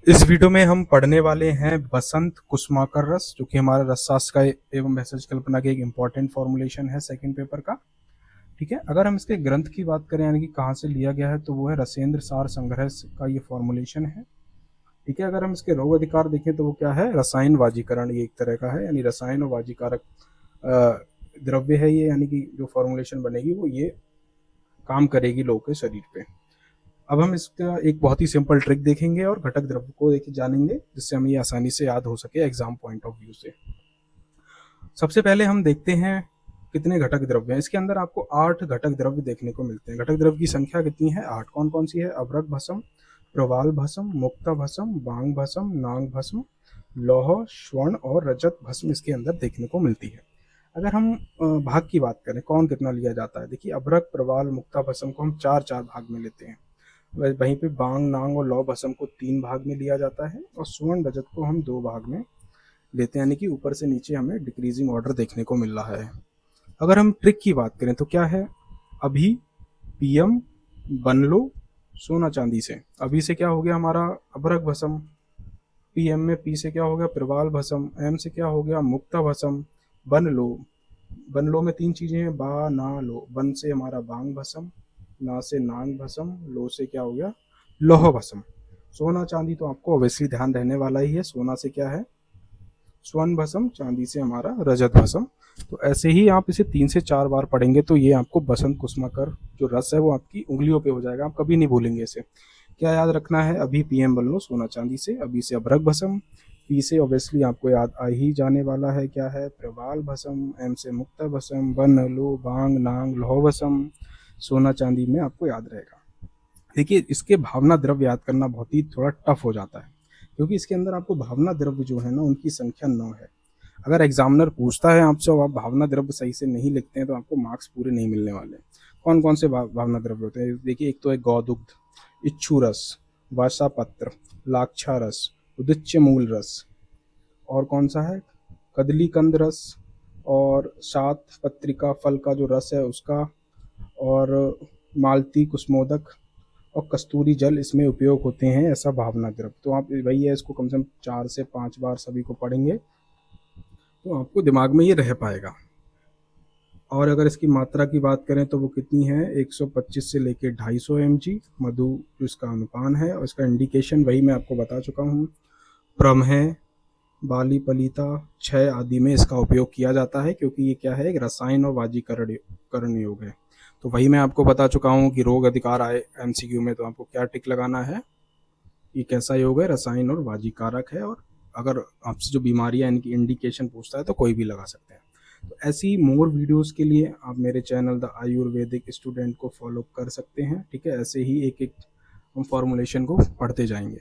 इस वीडियो में हम पढ़ने वाले हैं बसंत कुसुमाकर रस, जो कि हमारा रसशास्त्र का एवं भेषज कल्पना का एक इम्पॉर्टेंट फॉर्मुलेशन है सेकंड पेपर का। ठीक है, अगर हम इसके ग्रंथ की बात करें यानी कि कहाँ से लिया गया है, तो वो है रसेंद्र सार संग्रह का ये फॉर्मुलेशन है। ठीक है, अगर हम इसके रोग अधिकार देखें तो वो क्या है, रसायन वाजीकरण, ये एक तरह का है, यानी रसायन और वाजीकारक द्रव्य है ये, यानी कि जो फॉर्मुलेशन बनेगी वो ये काम करेगी लोगों के शरीर पे। अब हम इसका एक बहुत ही सिंपल ट्रिक देखेंगे और घटक द्रव्य को देखिए जानेंगे, जिससे हमें ये आसानी से याद हो सके एग्जाम पॉइंट ऑफ व्यू से। सबसे पहले हम देखते हैं कितने घटक द्रव्य हैं। इसके अंदर आपको 8 घटक द्रव्य देखने को मिलते हैं। घटक द्रव्य की संख्या कितनी है, 8। कौन कौन सी है, अभ्रक भस्म, प्रवाल भस्म, मुक्ता भस्म, बांग भस्म, नाग भस्म, लौह, स्वर्ण और रजत भस्म इसके अंदर देखने को मिलती है। अगर हम भाग की बात करें, कौन कितना लिया जाता है, देखिए अभ्रक, प्रवाल, मुक्ता भस्म को हम 4-4 भाग में लेते हैं। वहीं पे बांग, नांग और लौ भस्म को 3 भाग में लिया जाता है और स्वर्ण रजत को हम 2 भाग में लेते हैं, यानी कि ऊपर से नीचे हमें डिक्रीजिंग ऑर्डर देखने को मिल रहा है। अगर हम ट्रिक की बात करें तो क्या है, अभी, पीएम, बन लो, सोना चांदी से। अभी से क्या हो गया हमारा अभ्रक भस्म, पीएम में पी से क्या हो गया प्रवाल भस्म, एम से क्या हो गया मुक्ता भस्म, बन लो, बन लो में 3 चीजें हैं, बा ना लो, बन से हमारा बांग भस्म, ना से नांग भस्म, लो से क्या हो गया लोह भस्म। सोना चांदी तो आपको ऑब्वियसली ध्यान रहने वाला ही है, सोना से क्या है स्वर्ण भस्म, चांदी से हमारा रजत भस्म। तो ऐसे ही आप इसे 3 से 4 बार पढ़ेंगे तो ये आपको बसंत कुसुमाकर जो रस है वो आपकी उंगलियों पे हो जाएगा, आप कभी नहीं भूलेंगे इसे। क्या याद रखना है, अभी पीएम बन लो सोना चांदी से, अभी से अभ्रक भस्म, पी से ऑब्वियसली आपको याद आ ही जाने वाला है क्या है प्रवाल भस्म, एम से मुक्ता भस्म, बन लो, बांग, नांग, लौह भस्म, सोना चांदी में आपको याद रहेगा। देखिए इसके भावना द्रव्य याद करना बहुत ही थोड़ा टफ हो जाता है, क्योंकि इसके अंदर आपको भावना द्रव्य जो है ना उनकी संख्या 9 है। अगर एग्जामिनर पूछता है आपसे और आप भावना द्रव्य सही से नहीं लिखते हैं तो आपको मार्क्स पूरे नहीं मिलने वाले। कौन कौन से भावना द्रव्य होते हैं, देखिए एक तो है गौदुग्ध, इच्छू रस, वासा पत्र, लाक्षा रस, उदिच्य मूल रस, और कौन सा है कदली कंद रस, और सात पत्रिका फल का जो रस है उसका, और मालती, कुसमोदक और कस्तूरी जल इसमें उपयोग होते हैं, ऐसा भावना द्रव्य। तो आप वही है, इसको कम से कम 4 से 5 बार सभी को पढ़ेंगे तो आपको दिमाग में ये रह पाएगा। और अगर इसकी मात्रा की बात करें तो वो कितनी है, 125 से लेके 250 mg मधु जो इसका अनुपान है, और इसका इंडिकेशन वही मैं आपको बता चुका हूँ, प्रमेह, बाली फलिता, क्षय आदि में इसका उपयोग किया जाता है, क्योंकि ये क्या है एक रसायन और वाजीकरण योग है। तो वही मैं आपको बता चुका हूँ कि रोग अधिकार आए एमसीक्यू में तो आपको क्या टिक लगाना है, ये कैसा योग है, रसायन और वाजीकारक है, और अगर आपसे जो बीमारियां इनकी इंडिकेशन पूछता है तो कोई भी लगा सकते हैं। तो ऐसी मोर वीडियोस के लिए आप मेरे चैनल द आयुर्वेदिक स्टूडेंट को फॉलो कर सकते हैं। ठीक है, ऐसे ही एक एक हम फॉर्मुलेशन को पढ़ते जाएंगे।